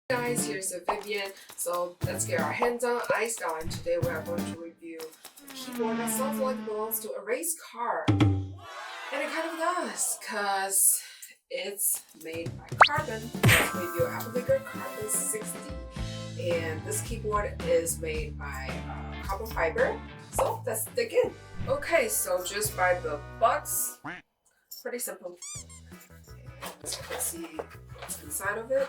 Guys, here's a Vivian. So let's get our hands on ice down, and today we are going to review a keyboard that sounds like it belongs to a race car. And it kind of does, because it's made by carbon. Let's review Epomaker Carbon60. And this keyboard is made by carbon fiber. So let's dig in. Okay, so just by the box, pretty simple. And so let's see what's inside of it.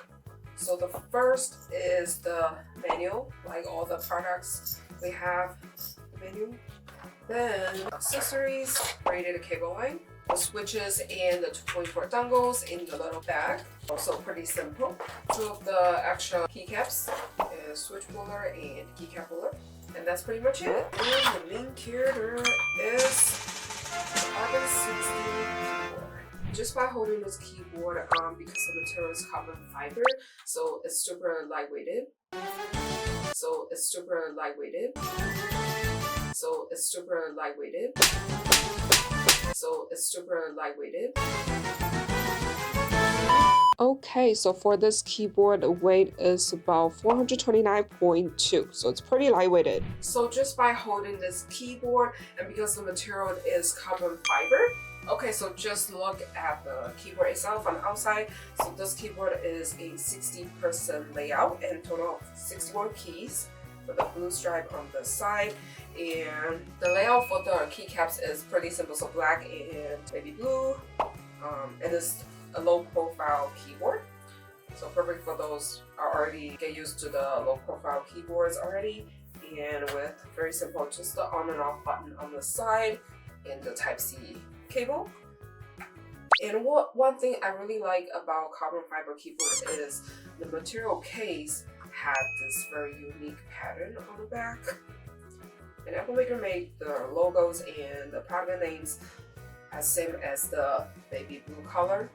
So the first is the manual, like all the products we have, the menu. Then accessories, braided cable line, the switches and the 2.4 dongles in the little bag. Also pretty simple. Two of the extra keycaps, a switch puller and keycap puller. And that's pretty much it. And the main character is Carbon60. Just by holding this keyboard, because the material is carbon fiber, so it's super lightweighted. So it's super lightweighted. So it's super lightweighted. So it's super lightweighted. Okay, so for this keyboard, the weight is about 429.2, so it's pretty lightweighted. So just by holding this keyboard, and because the material is carbon fiber, okay, so just look at the keyboard itself on the outside. So this keyboard is a 60% layout and total of 61 keys with a blue stripe on the side. And the layout for the keycaps is pretty simple, so black and baby blue. And it's a low profile keyboard. So perfect for those who already get used to the low profile keyboards already. And with very simple, just the on and off button on the side and the Type-C cable. And one thing I really like about carbon fiber keyboard is the material case had this very unique pattern on the back. And Epomaker made the logos and the product names as same as the baby blue color.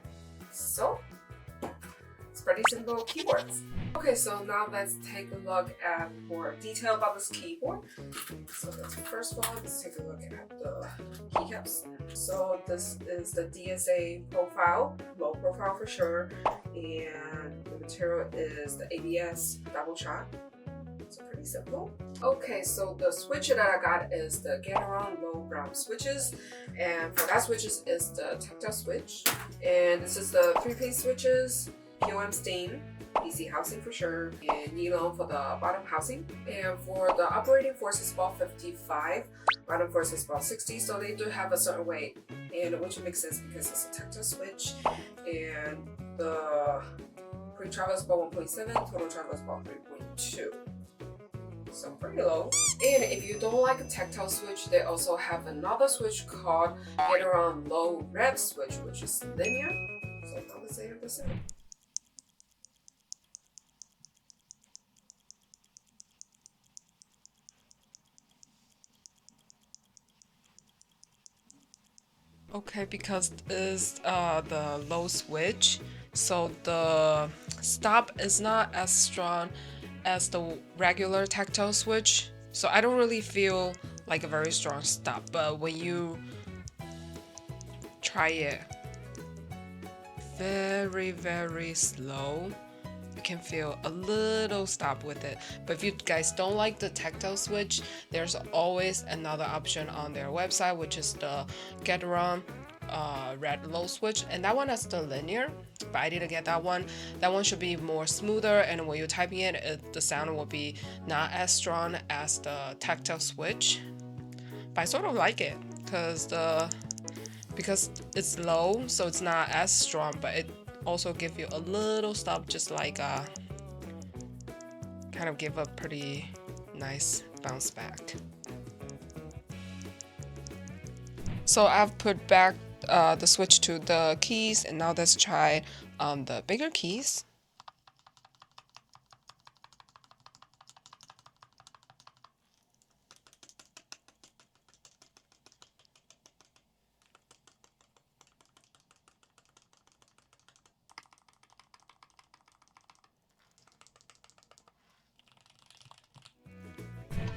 So it's pretty simple keyboards. Okay, so now let's take a look at more detail about this keyboard. So that's first of all, let's take a look at the keycaps. So this is the DSA profile, low profile for sure, and the material is the ABS double shot. So pretty simple. Okay, so the switch that I got is the Get Around Low Ground switches, and for that switches is the tactile switch, and this is the 3-piece switches, POM steam, PC housing for sure, and nylon for the bottom housing. And for the operating force is about 55, bottom force is about 60, so they do have a certain weight, and which makes sense because it's a tactile switch. And the pre-travel is about 1.7, total travel is about 3.2. So pretty low. And if you don't like a tactile switch, they also have another switch called Get Around Low Rev switch, which is linear. So about the same. Okay, because it's the low switch, so the stop is not as strong as the regular tactile switch. So I don't really feel like a very strong stop, but when you try it very slow, you can feel a little stop with it. But if you guys don't like the tactile switch, there's always another option on their website, which is the Get Around red low switch, and that one is the linear, but I didn't get that one. That one should be more smoother, and when you're typing it, the sound will be not as strong as the tactile switch. But I sort of like it because it's low, so it's not as strong, but it also gives you a little stop, just like kind of give a pretty nice bounce back. So I've put back the switch to the keys, and now let's try the bigger keys.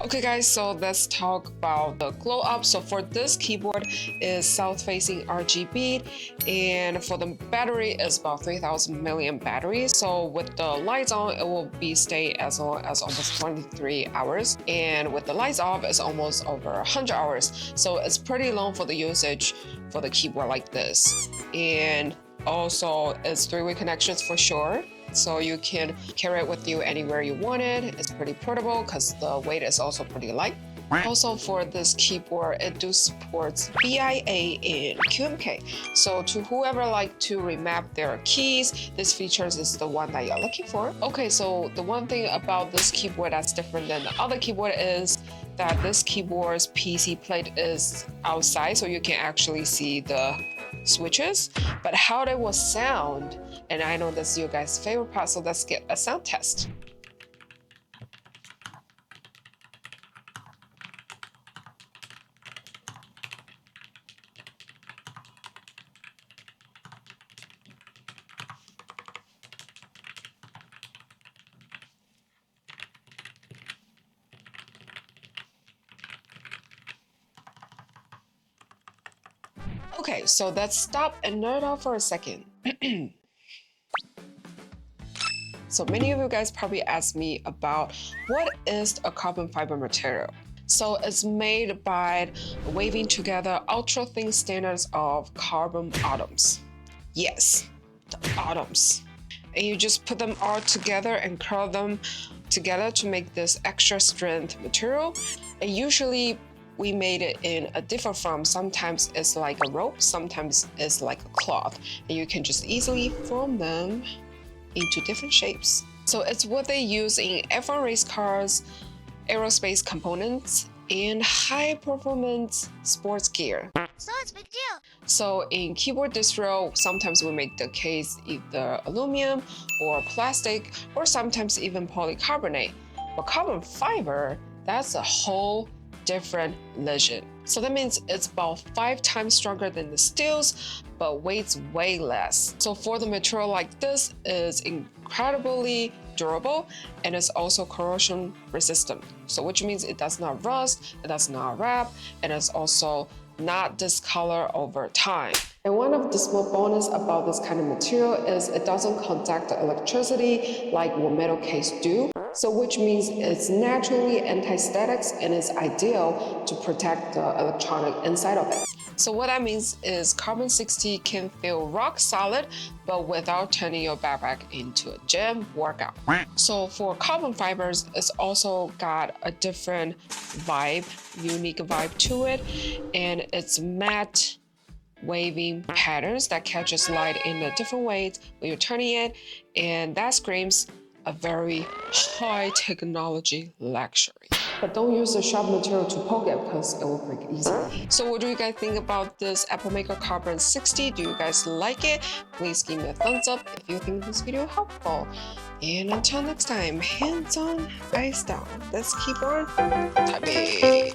Okay guys, so let's talk about the glow up. So for this keyboard is south facing RGB, and for the battery is about 3000 milliamp battery. So with the lights on, it will be stay as long as almost 23 hours, and with the lights off, it's almost over 100 hours. So it's pretty long for the usage for the keyboard like this. And also it's three-way connections for sure. So you can carry it with you anywhere you want it. It's pretty portable because the weight is also pretty light. Also for this keyboard, it do supports BIA and QMK. So to whoever like to remap their keys, this features is the one that you're looking for. Okay, so the one thing about this keyboard that's different than the other keyboard is that this keyboard's PC plate is outside, so you can actually see the switches, but how they will sound, and I know that's your guys' favorite part, so let's get a sound test. Okay, so let's stop and nerd out for a second. So many of you guys probably asked me about what is a carbon fiber material. So it's made by waving together ultra thin standards of carbon atoms. Yes, the atoms. And you just put them all together and curl them together to make this extra strength material. And usually we made it in a different form. Sometimes it's like a rope, sometimes it's like a cloth. And you can just easily form them into different shapes. So it's what they use in F1 race cars, aerospace components, and high performance sports gear. So it's a big deal. So in keyboard distro, sometimes we make the case either aluminum or plastic, or sometimes even polycarbonate. But carbon fiber, that's a whole different legend. So that means it's about 5 times stronger than the steels, but weighs way less. So for the material like this is incredibly durable, and it's also corrosion resistant. So which means it does not rust, it does not wrap, and it's also not discolor over time. And one of the small bonus about this kind of material is it doesn't conduct electricity like what metal case do. So which means it's naturally anti-statics and is ideal to protect the electronic inside of it. So what that means is Carbon60 can feel rock solid, but without turning your backpack into a gym workout. So for carbon fibers, it's also got a different vibe, unique vibe to it, and it's matte waving patterns that catches light in a different ways when you're turning it, and that screams a very high technology luxury. But don't use a sharp material to poke it because it will break easily. So what do you guys think about this Epomaker Carbon60? Do you guys like it? Please give me a thumbs up if you think this video helpful. And until next time, hands on, eyes down. Let's keep on typing.